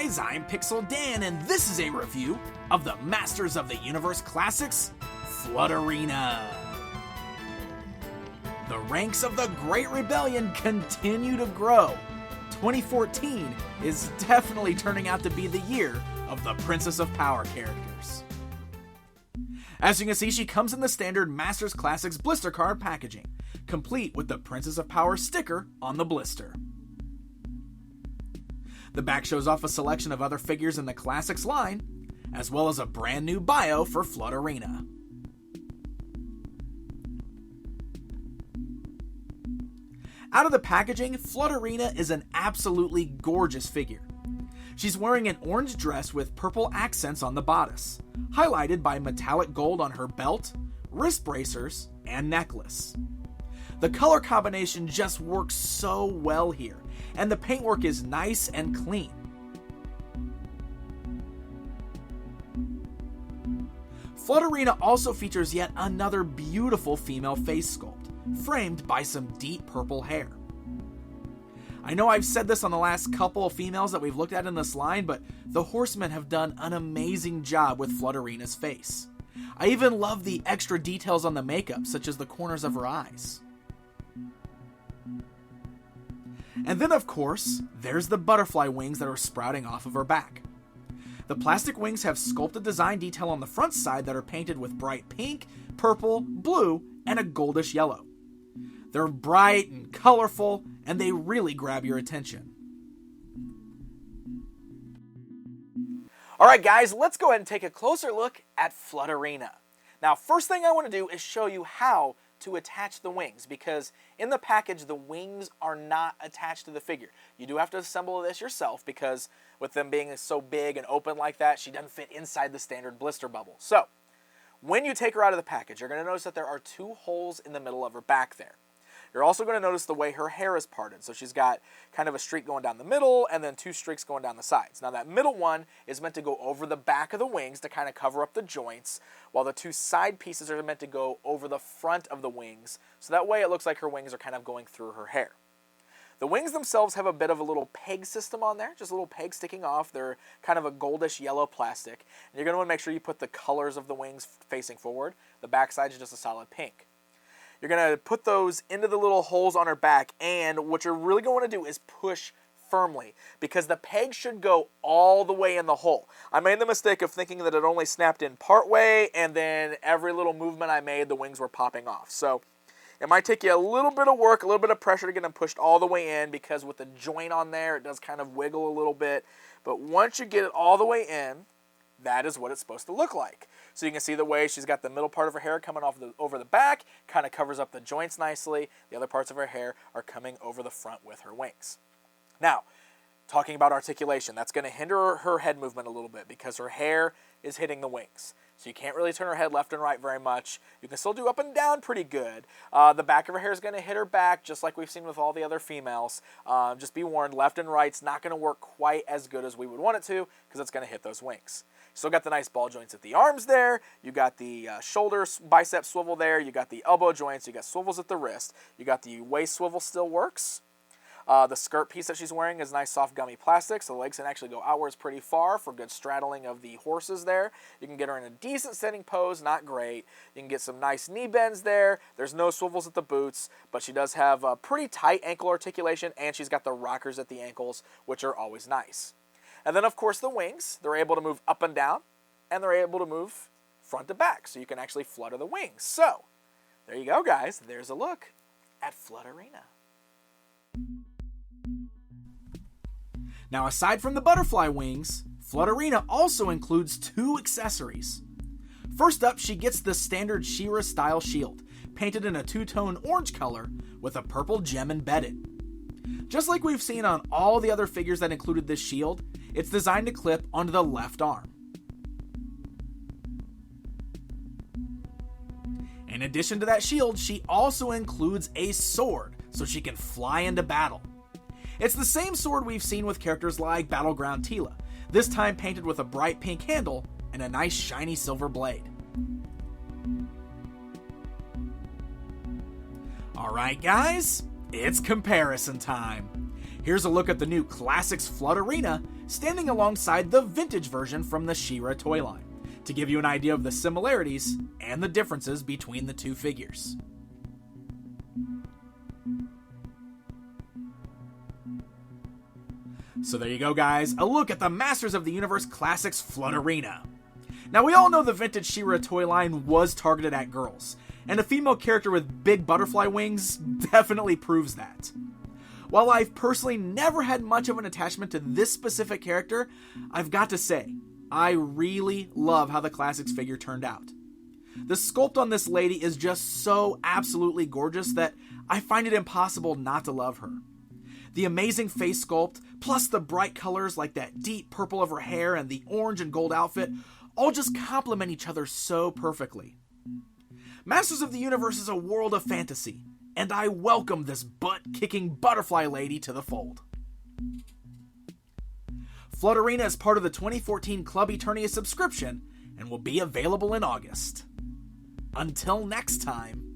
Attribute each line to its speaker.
Speaker 1: guys, I'm Pixel Dan, and this is a review of the Masters of the Universe Classics Flutterina. The ranks of the Great Rebellion continue to grow. 2014 is definitely turning out to be the year of the Princess of Power characters. As you can see, she comes in the standard Masters Classics blister card packaging, complete with the Princess of Power sticker on the blister. The back shows off a selection of other figures in the Classics line, as well as a brand new bio for Flutterina. Out of the packaging, Flutterina is an absolutely gorgeous figure. She's wearing an orange dress with purple accents on the bodice, highlighted by metallic gold on her belt, wrist bracers, and necklace. The color combination just works so well here, and the paintwork is nice and clean. Flutterina also features yet another beautiful female face sculpt, framed by some deep purple hair. I know I've said this on the last couple of females that we've looked at in this line, but the Horsemen have done an amazing job with Flutterina's face. I even love the extra details on the makeup, such as the corners of her eyes. And then, of course, there's the butterfly wings that are sprouting off of her back. The plastic wings have sculpted design detail on the front side that are painted with bright pink, purple, blue, and a goldish yellow. They're bright and colorful, and they really grab your attention. Alright guys, let's go ahead and take a closer look at Flutterina. Now, first thing I want to do is show you how to attach the wings, because in the package the wings are not attached to the figure. You do have to assemble this yourself, because with them being so big and open like that, she doesn't fit inside the standard blister bubble. So, when you take her out of the package, you're going to notice that there are two holes in the middle of her back there. You're also going to notice the way her hair is parted. So she's got kind of a streak going down the middle and then two streaks going down the sides. Now that middle one is meant to go over the back of the wings to kind of cover up the joints, while the two side pieces are meant to go over the front of the wings. So that way it looks like her wings are kind of going through her hair. The wings themselves have a bit of a little peg system on there, just a little peg sticking off. They're kind of a goldish yellow plastic. And you're going to want to make sure you put the colors of the wings facing forward. The back side is just a solid pink. You're going to put those into the little holes on her back, and what you're really going to want to do is push firmly, because the peg should go all the way in the hole. I made the mistake of thinking that it only snapped in part way, and then every little movement I made, the wings were popping off. So it might take you a little bit of work, a little bit of pressure to get them pushed all the way in, because with the joint on there, it does kind of wiggle a little bit. But once you get it all the way in, that is what it's supposed to look like. So you can see the way she's got the middle part of her hair coming off over the back, kind of covers up the joints nicely. The other parts of her hair are coming over the front with her wings. Now, talking about articulation, that's going to hinder her head movement a little bit because her hair is hitting the wings. So you can't really turn her head left and right very much. You can still do up and down pretty good. The back of her hair is going to hit her back, just like we've seen with all the other females. Just be warned, left and right's not going to work quite as good as we would want it to, because it's going to hit those wings. Still got the nice ball joints at the arms there. You got the shoulder bicep swivel there. You got the elbow joints. You got swivels at the wrist. You got the waist swivel still works. The skirt piece that she's wearing is nice soft gummy plastic, so the legs can actually go outwards pretty far for good straddling of the horses there. You can get her in a decent sitting pose, not great. You can get some nice knee bends there. There's no swivels at the boots, but she does have a pretty tight ankle articulation, and she's got the rockers at the ankles, which are always nice. And then, of course, the wings. They're able to move up and down, and they're able to move front to back, so you can actually flutter the wings. So, there you go, guys. There's a look at Flutterina. Now, aside from the butterfly wings, Flutterina also includes two accessories. First up, she gets the standard She-Ra style shield, painted in a two-tone orange color with a purple gem embedded. Just like we've seen on all the other figures that included this shield, it's designed to clip onto the left arm. In addition to that shield, she also includes a sword, so she can fly into battle. It's the same sword we've seen with characters like Battleground Teela, this time painted with a bright pink handle and a nice shiny silver blade. Alright guys, it's comparison time. Here's a look at the new Classics Flutterina standing alongside the vintage version from the She-Ra toy line, to give you an idea of the similarities and the differences between the two figures. So there you go, guys, a look at the Masters of the Universe Classics Flutterina. Now, we all know the vintage She-Ra toy line was targeted at girls, and a female character with big butterfly wings definitely proves that. While I've personally never had much of an attachment to this specific character, I've got to say, I really love how the Classics figure turned out. The sculpt on this lady is just so absolutely gorgeous that I find it impossible not to love her. The amazing face sculpt, plus the bright colors like that deep purple of her hair and the orange and gold outfit, all just complement each other so perfectly. Masters of the Universe is a world of fantasy, and I welcome this butt-kicking butterfly lady to the fold. Flutterina is part of the 2014 Club Eternia subscription and will be available in August. Until next time,